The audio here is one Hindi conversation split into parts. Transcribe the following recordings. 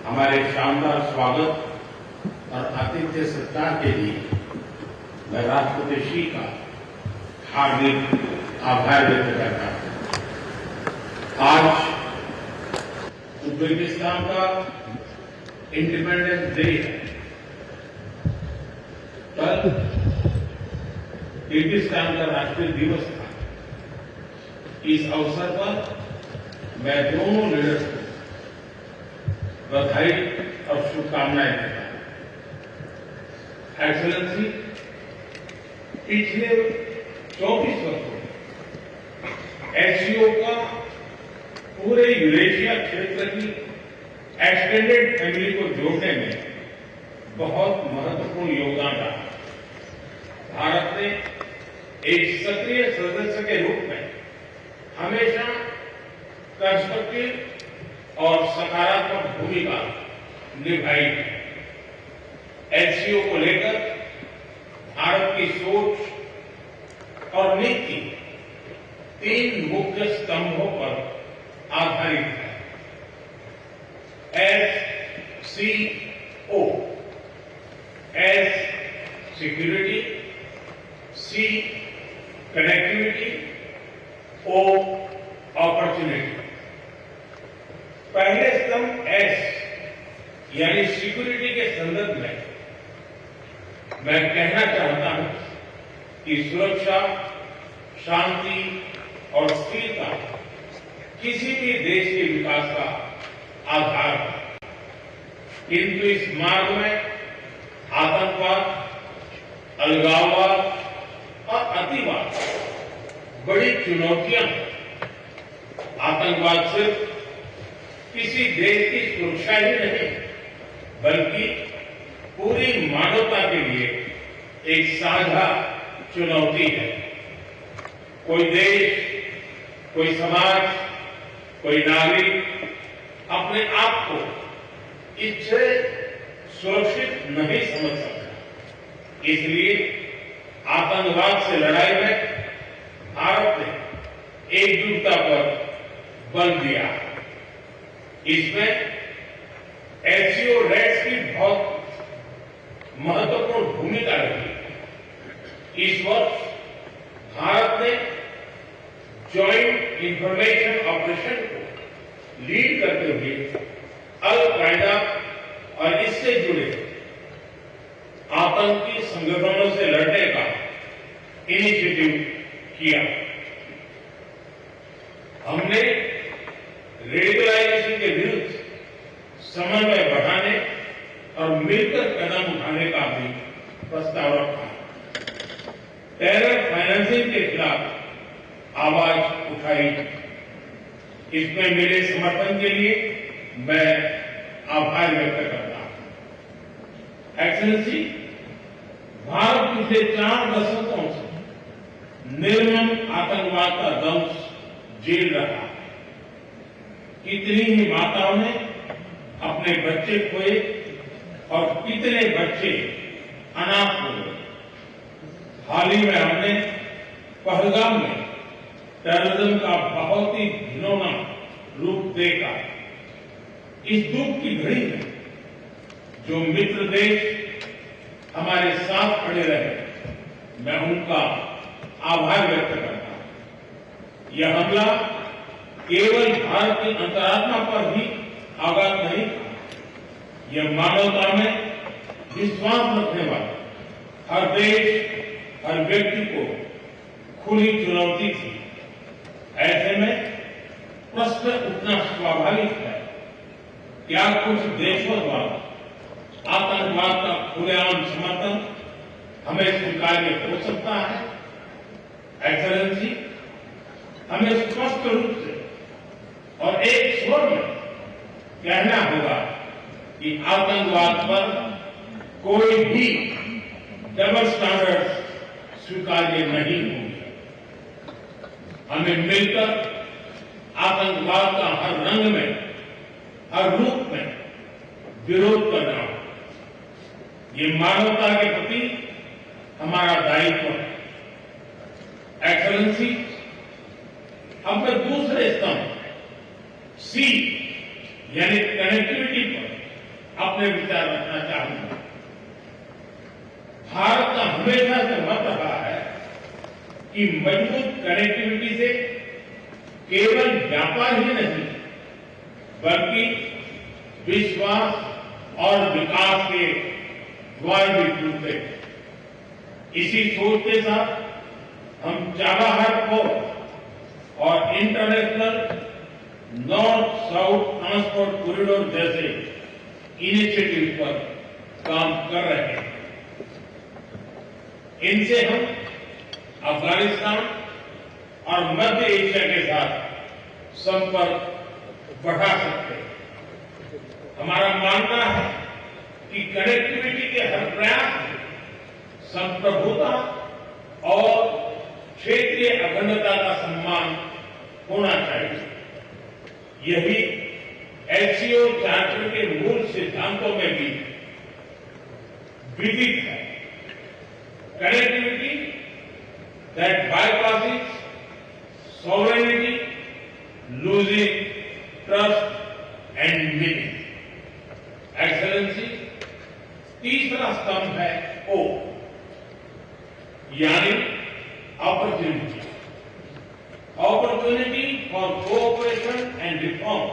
हमारे शानदार स्वागत और आतिथ्य सत्कार के लिए मैं राष्ट्रपति श्री का हार्दिक आभार व्यक्त करता हूं। आज उज्बेकिस्तान का इंडिपेंडेंस डे है। कल किर्गिस्तान का राष्ट्रीय दिवस था। इस अवसर पर मैं दोनों लीडर्स को बधाई और शुभकामनाएं देता हूं। एक्सेलेंसी, पिछले 24 वर्षों में एससीओ का पूरे यूरेशिया क्षेत्र की एक्सटेंडेड फैमिली को जोड़ने में बहुत महत्वपूर्ण योगदान रहा। भारत ने एक सक्रिय सदस्य के रूप में हमेशा कंस्ट्रक्टिव और सकारात्मक भूमिका निभाई है। एससीओ को लेकर भारत की सोच और नीति 3 मुख्य स्तंभों पर आधारित है। एससीओ, एस सिक्योरिटी, सी कनेक्टिविटी, ओ अपॉर्चुनिटी। पहले स्तंभ एस यानी सिक्योरिटी के संदर्भ में मैं कहना चाहता हूं कि सुरक्षा, शांति और स्थिरता किसी भी देश के विकास का आधार है। किंतु इस मार्ग में आतंकवाद, अलगाववाद और अतिवाद बड़ी चुनौतियां हैं। आतंकवाद सिर्फ किसी देश की सुरक्षा ही नहीं बल्कि पूरी मानवता के लिए एक साझा चुनौती है। कोई देश, कोई समाज, कोई नागरिक अपने आप को इससे सुरक्षित नहीं समझ सकता। इसलिए आतंकवाद से लड़ाई में भारत ने एकजुटता पर बल दिया। इसमें एससीओ रेड्स की बहुत महत्वपूर्ण भूमिका रही। इस वर्ष भारत ने जॉइंट इंफॉर्मेशन ऑपरेशन को लीड करते हुए अल कायदा और इससे जुड़े आतंकी संगठनों से लड़ने का इनिशिएटिव किया। हमने रेडिकलाइजेशन के विरुद्ध समन्वय बढ़ाने और मिलकर कदम उठाने का भी प्रस्ताव रखा। टेरर फाइनेंसिंग के खिलाफ आवाज उठाई। इसमें मिले समर्थन के लिए मैं आभार व्यक्त करता हूं। एक्सेलेंसी, भारत पिछले 4 दशकों से निर्मम आतंकवाद का दंश झेल रहा है। कितनी ही माताओं ने अपने बच्चे खोए और कितने बच्चे अनाथ हो गए। हाल ही में हमने पहलगाम में टेररिज्म का बहुत ही घिनौना रूप देखा। इस दुख की घड़ी में जो मित्र देश हमारे साथ खड़े रहे, मैं उनका आभार व्यक्त करता हूं। यह हमला केवल भारत की अंतरात्मा पर ही आघात नहीं था। यह मानवता में विश्वास रखने वाले हर देश, हर व्यक्ति को खुली चुनौती थी। ऐसे में प्रश्न उठना स्वाभाविक है, क्या कुछ देशों द्वारा आतंकवाद का खुलेआम समर्थन हमें स्वीकार्य हो सकता है? एक्सेलेंसी, हमें स्पष्ट रूप से और एक स्वर में कहना होगा कि आतंकवाद पर कोई भी डबल स्टैंडर्ड स्वीकार्य नहीं होंगे। हमें मिलकर आतंकवाद का हर रंग में, हर रूप में विरोध करना होगा। ये मानवता के प्रति हमारा दायित्व है। एक्सेलेंसी, अब मैं दूसरे स्तंभ सी यानी कनेक्टिविटी पर अपने विचार रखना चाहूंगा। भारत का हमेशा से मत रहा है कि मजबूत कनेक्टिविटी से केवल व्यापार ही नहीं बल्कि विश्वास और विकास के द्वार भी खुलते हैं। इसी सोच के साथ हम चाबहार पोर्ट और international north south transport corridor जैसे इनिशिएटिव पर काम कर रहे हैं। इनसे हम अफगानिस्तान और मध्य एशिया के साथ संपर्क बढ़ा सकते हैं। हमारा मानना है कि कनेक्टिविटी के हर प्रयास में संप्रभुता और क्षेत्रीय अखंडता का सम्मान होना चाहिए। यही एससीओ चार्टर के मूल सिद्धांतों में भी विदित है। Connectivity that bypasses sovereignty, losing trust and meaning. Excellency, तीसरा स्तंभ है ओ यानी opportunity. Opportunity for cooperation and reform.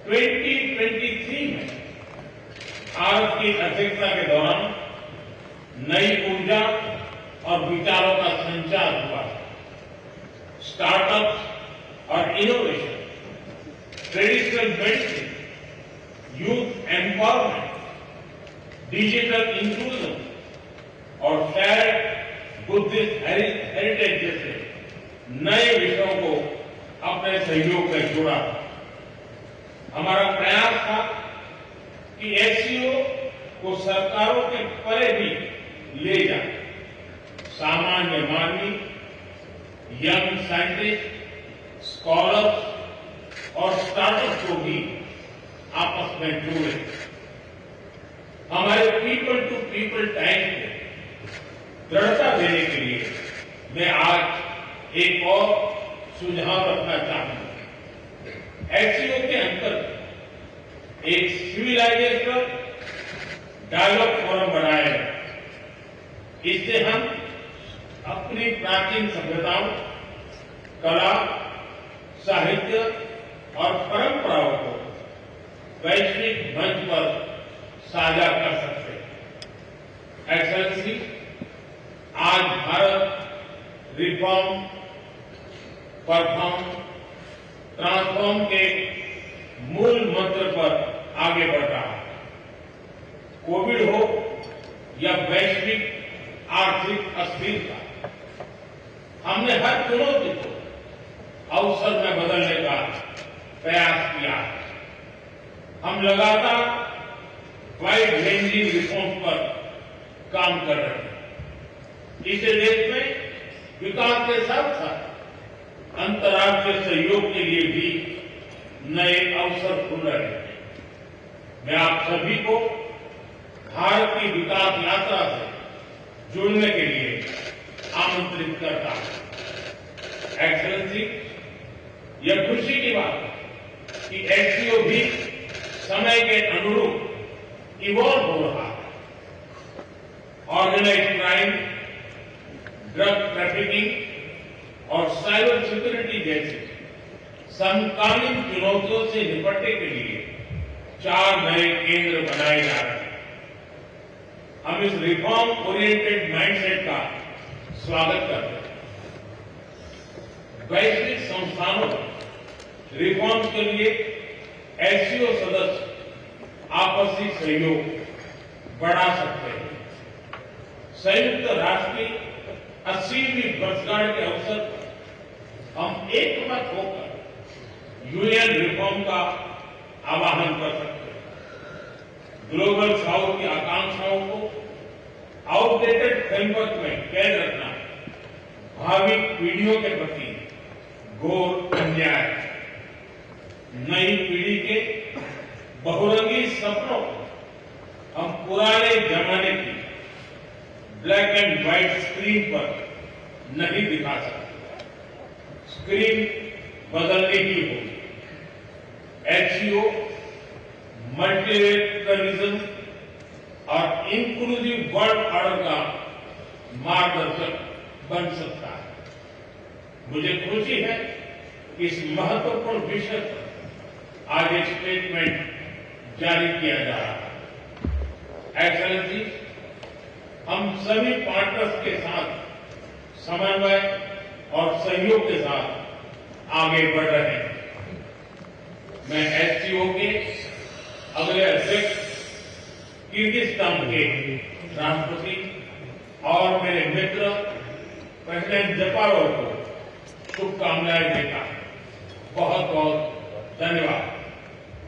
2023 में भारत की अध्यक्षता के दौरान नई ऊर्जा और विचारों का संचार हुआ। स्टार्टअप्स और innovation, traditional medicine, youth empowerment, digital inclusion और शेयर्ड बुद्धिस्ट हेरिटेज जैसे नए विषयों को अपने सहयोग में जोड़ा। हमारा प्रयास था कि एससीओ को सरकारों के परे भी ले जाए। सामान्य मानवी, यंग साइंटिस्ट, स्कॉलर्स और स्टार्टअप को भी आपस में जोड़े। हमारे पीपल टू पीपल टाइम को दृढ़ता देने के लिए मैं आज एक और सुझाव रखना चाहूंगा। एससीओ के अंतर्गत एक सिविलाइजेशन डायलॉग फोरम बनाया गया। इससे हम अपनी प्राचीन सभ्यताओं, कला, साहित्य और परंपराओं को वैश्विक मंच पर साझा कर सकते हैं। एक्सेलेंसी, आज भारत रिफॉर्म, परफॉर्म, ट्रांसफॉर्म के मूल मंत्र पर आगे बढ़ रहा है। कोविड हो या वैश्विक आर्थिक अस्थिरता, हमने हर चुनौती को अवसर में बदलने का प्रयास किया है। हम लगातार वाइड रेंजिंग रिफॉर्म्स पर काम कर रहे हैं। इससे देश में विकास के साथ साथ अंतर्राष्ट्रीय सहयोग के लिए भी नए अवसर खुल रहे हैं। मैं आप सभी को भारत की विकास यात्रा से जुड़ने के लिए आमंत्रित करता हूं। एक्सेलेंसी, यह खुशी की बात है कि एससीओ भी समय के अनुरूप इवॉल्व हो रहा है। ऑर्गेनाइज्ड क्राइम, ड्रग ट्रैफिकिंग और साइबर सिक्योरिटी जैसे समकालीन चुनौतियों से निपटने के लिए 4 नए केंद्र बनाए जा रहे हैं। हम इस रिफॉर्म ओरिएंटेड माइंडसेट का स्वागत करते हैं। वैश्विक संस्थानों में रिफॉर्म्स के लिए एससीओ सदस्य आपसी सहयोग बढ़ा सकते हैं। संयुक्त राष्ट्र की 80वीं वर्षगांठ के अवसर पर हम एकमत होकर यूएन रिफॉर्म का आह्वान कर सकते हैं। ग्लोबल साउथ की आकांक्षाओं को आउटडेटेड फ्रेमवर्क में कैद रखना भावी पीढ़ियों के प्रति घोर अन्याय है। नई पीढ़ी के बहुरंगी सपनों को हम पुराने जमाने की ब्लैक एंड व्हाइट स्क्रीन पर नहीं दिखा सकते। स्क्रीन बदलने की होगी। एससीओ मल्टीलेटरलिज्म और इंक्लूसिव वर्ल्ड ऑर्डर का मार्गदर्शक बन सकता है। मुझे खुशी है कि इस महत्वपूर्ण विषय पर आज एक स्टेटमेंट जारी किया जा रहा है। एक्सेलेंसी, हम सभी पार्टनर्स के साथ समन्वय और सहयोग के साथ आगे बढ़ रहे हैं। मैं एससीओ के अगले अध्यक्ष किर्गिस्तान के राष्ट्रपति और मेरे मित्र प्रेसिडेंट जपारोव को शुभकामनाएं देता हूं। बहुत बहुत धन्यवाद।